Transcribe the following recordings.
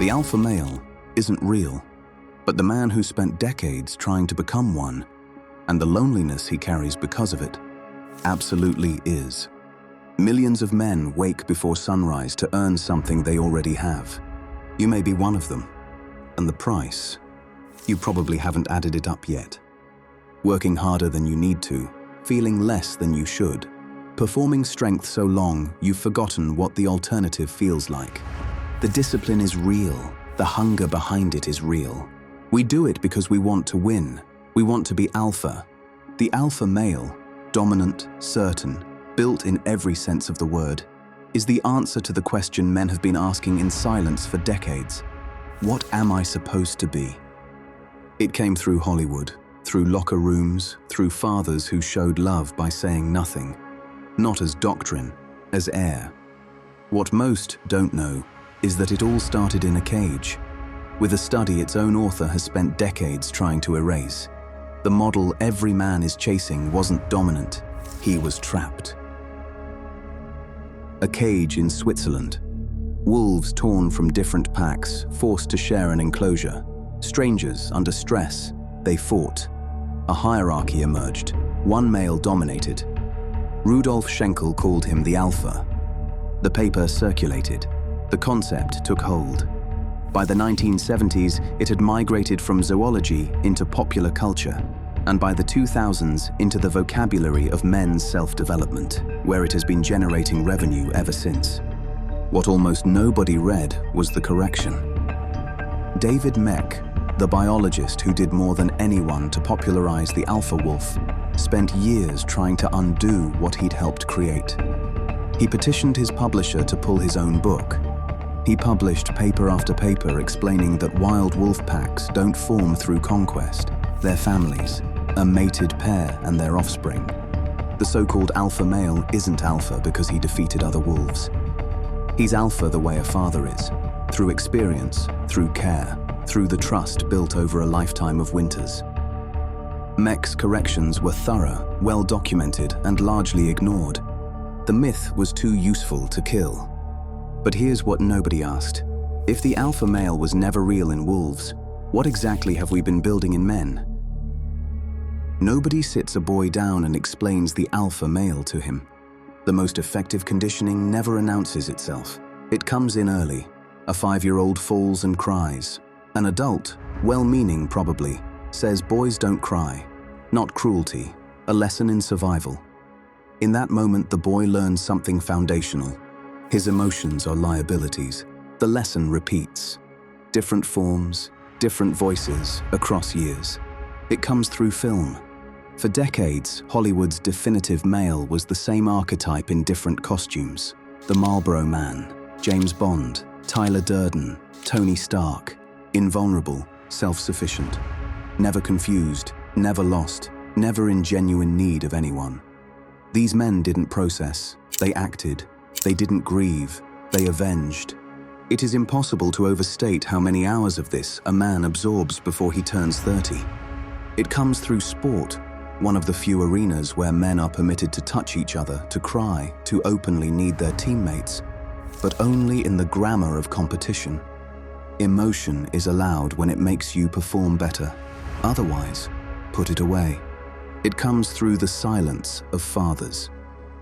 The alpha male isn't real, but the man who spent decades trying to become one, and the loneliness he carries because of it, absolutely is. Millions of men wake before sunrise to earn something they already have. You may be one of them, and the price, you probably haven't added it up yet. Working harder than you need to, feeling less than you should, performing strength so long you've forgotten what the alternative feels like. The discipline is real, the hunger behind it is real. We do it because we want to win. We want to be alpha. The alpha male, dominant, certain, built in every sense of the word, is the answer to the question men have been asking in silence for decades. What am I supposed to be? It came through Hollywood, through locker rooms, through fathers who showed love by saying nothing, not as doctrine, as air. What most don't know is that it all started in a cage, with a study its own author has spent decades trying to erase. The model every man is chasing wasn't dominant, he was trapped. A cage in Switzerland. Wolves torn from different packs, forced to share an enclosure. Strangers under stress, they fought. A hierarchy emerged, one male dominated. Rudolf Schenkel called him the alpha. The paper circulated. The concept took hold. By the 1970s, it had migrated from zoology into popular culture, and by the 2000s into the vocabulary of men's self-development, where it has been generating revenue ever since. What almost nobody read was the correction. David Mech, the biologist who did more than anyone to popularize the alpha wolf, spent years trying to undo what he'd helped create. He petitioned his publisher to pull his own book. He published paper after paper explaining that wild wolf packs don't form through conquest, their families, a mated pair and their offspring. The so-called alpha male isn't alpha because he defeated other wolves. He's alpha the way a father is, through experience, through care, through the trust built over a lifetime of winters. Mech's corrections were thorough, well documented, and largely ignored. The myth was too useful to kill. But here's what nobody asked. If the alpha male was never real in wolves, what exactly have we been building in men? Nobody sits a boy down and explains the alpha male to him. The most effective conditioning never announces itself. It comes in early. A 5-year-old falls and cries. An adult, well-meaning probably, says boys don't cry. Not cruelty, a lesson in survival. In that moment, the boy learns something foundational. His emotions are liabilities. The lesson repeats. Different forms, different voices, across years. It comes through film. For decades, Hollywood's definitive male was the same archetype in different costumes. The Marlboro Man, James Bond, Tyler Durden, Tony Stark. Invulnerable, self-sufficient. Never confused, never lost, never in genuine need of anyone. These men didn't process, they acted. They didn't grieve, they avenged. It is impossible to overstate how many hours of this a man absorbs before he turns 30. It comes through sport, one of the few arenas where men are permitted to touch each other, to cry, to openly need their teammates, but only in the grammar of competition. Emotion is allowed when it makes you perform better. Otherwise, put it away. It comes through the silence of fathers.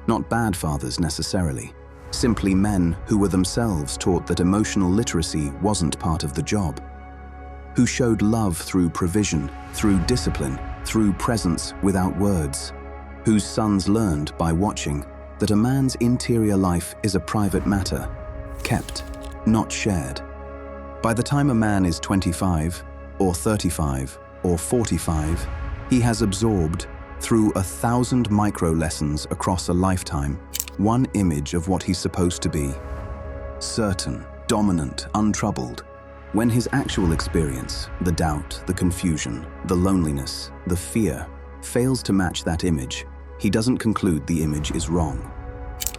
Not bad fathers necessarily. Simply men who were themselves taught that emotional literacy wasn't part of the job. Who showed love through provision, through discipline, through presence without words. Whose sons learned by watching that a man's interior life is a private matter, kept, not shared. By the time a man is 25, or 35, or 45, he has absorbed, through 1,000 micro-lessons across a lifetime, one image of what he's supposed to be. Certain, dominant, untroubled. When his actual experience, the doubt, the confusion, the loneliness, the fear, fails to match that image, he doesn't conclude the image is wrong.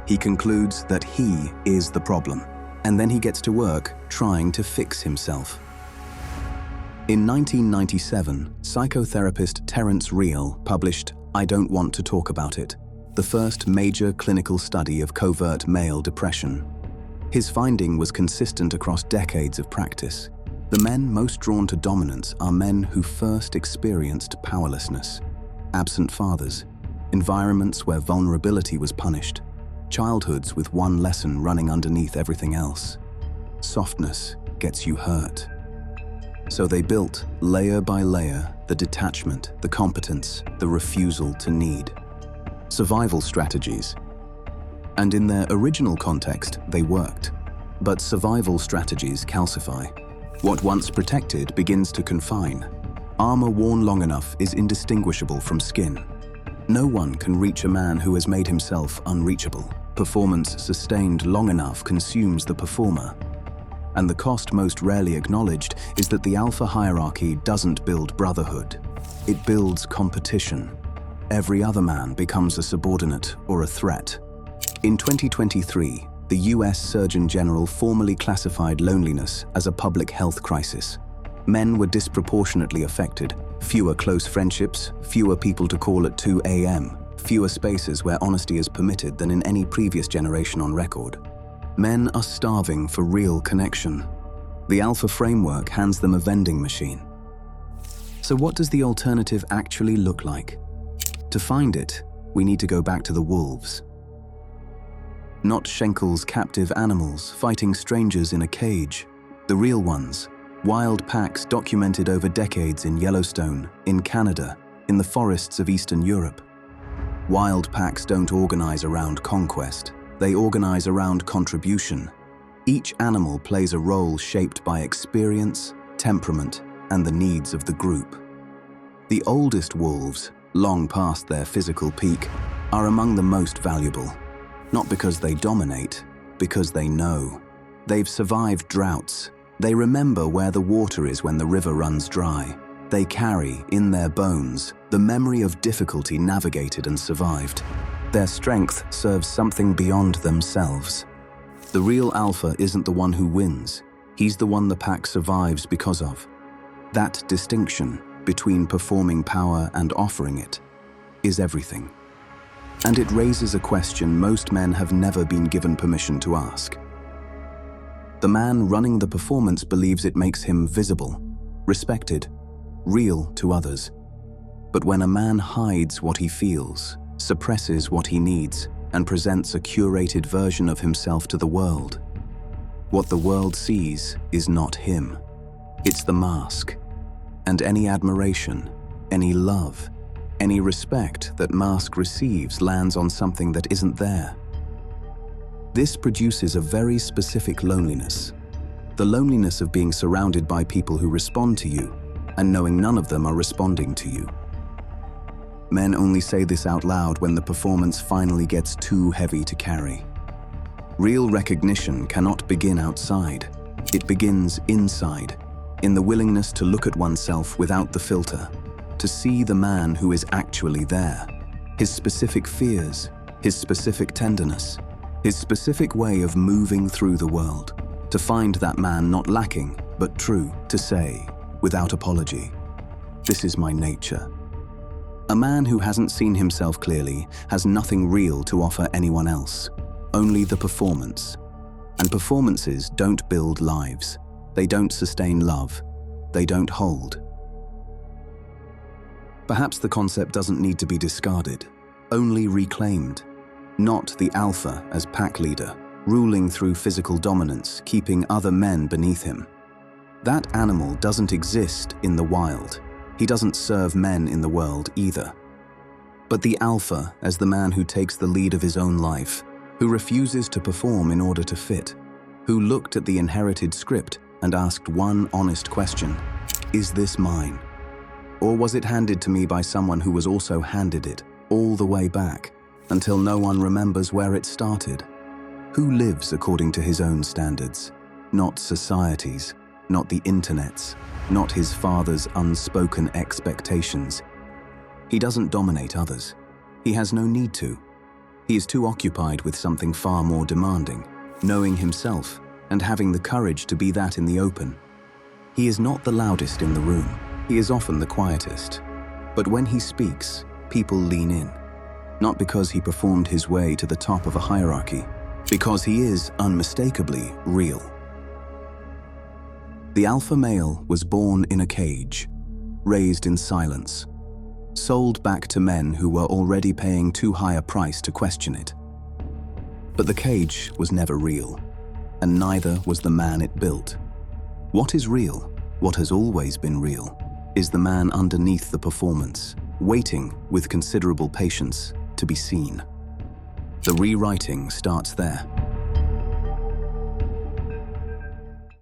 He concludes that he is the problem, and then he gets to work trying to fix himself. In 1997, psychotherapist Terence Real published I Don't Want to Talk About It, the first major clinical study of covert male depression. His finding was consistent across decades of practice. The men most drawn to dominance are men who first experienced powerlessness, absent fathers, environments where vulnerability was punished, childhoods with one lesson running underneath everything else. Softness gets you hurt. So they built, layer by layer, the detachment, the competence, the refusal to need. Survival strategies. And in their original context, they worked. But survival strategies calcify. What once protected begins to confine. Armor worn long enough is indistinguishable from skin. No one can reach a man who has made himself unreachable. Performance sustained long enough consumes the performer. And the cost most rarely acknowledged is that the alpha hierarchy doesn't build brotherhood. It builds competition. Every other man becomes a subordinate or a threat. In 2023, the US Surgeon General formally classified loneliness as a public health crisis. Men were disproportionately affected. Fewer close friendships, fewer people to call at 2 a.m., fewer spaces where honesty is permitted than in any previous generation on record. Men are starving for real connection. The alpha framework hands them a vending machine. So what does the alternative actually look like? To find it, we need to go back to the wolves. Not Schenkel's captive animals fighting strangers in a cage. The real ones, wild packs documented over decades in Yellowstone, in Canada, in the forests of Eastern Europe. Wild packs don't organize around conquest. They organize around contribution. Each animal plays a role shaped by experience, temperament, and the needs of the group. The oldest wolves, long past their physical peak, are among the most valuable. Not because they dominate, because they know. They've survived droughts. They remember where the water is when the river runs dry. They carry, in their bones, the memory of difficulty navigated and survived. Their strength serves something beyond themselves. The real alpha isn't the one who wins. He's the one the pack survives because of. That distinction between performing power and offering it is everything. And it raises a question most men have never been given permission to ask. The man running the performance believes it makes him visible, respected, real to others. But when a man hides what he feels, suppresses what he needs, and presents a curated version of himself to the world, what the world sees is not him. It's the mask. And any admiration, any love, any respect that mask receives lands on something that isn't there. This produces a very specific loneliness. The loneliness of being surrounded by people who respond to you and knowing none of them are responding to you. Men only say this out loud when the performance finally gets too heavy to carry. Real recognition cannot begin outside. It begins inside, in the willingness to look at oneself without the filter, to see the man who is actually there, his specific fears, his specific tenderness, his specific way of moving through the world, to find that man not lacking, but true, to say, without apology, "This is my nature." A man who hasn't seen himself clearly has nothing real to offer anyone else, only the performance. And performances don't build lives. They don't sustain love. They don't hold. Perhaps the concept doesn't need to be discarded, only reclaimed. Not the alpha as pack leader, ruling through physical dominance, keeping other men beneath him. That animal doesn't exist in the wild. He doesn't serve men in the world either. But the alpha as the man who takes the lead of his own life, who refuses to perform in order to fit, who looked at the inherited script and asked one honest question: is this mine? Or was it handed to me by someone who was also handed it, all the way back, until no one remembers where it started? Who lives according to his own standards? Not society's, not the internet's, not his father's unspoken expectations. He doesn't dominate others. He has no need to. He is too occupied with something far more demanding, knowing himself and having the courage to be that in the open. He is not the loudest in the room. He is often the quietest. But when he speaks, people lean in. Not because he performed his way to the top of a hierarchy, Because he is unmistakably real. The alpha male was born in a cage, raised in silence, sold back to men who were already paying too high a price to question it. But the cage was never real, and neither was the man it built. What is real, what has always been real, is the man underneath the performance, waiting with considerable patience to be seen. The rewriting starts there.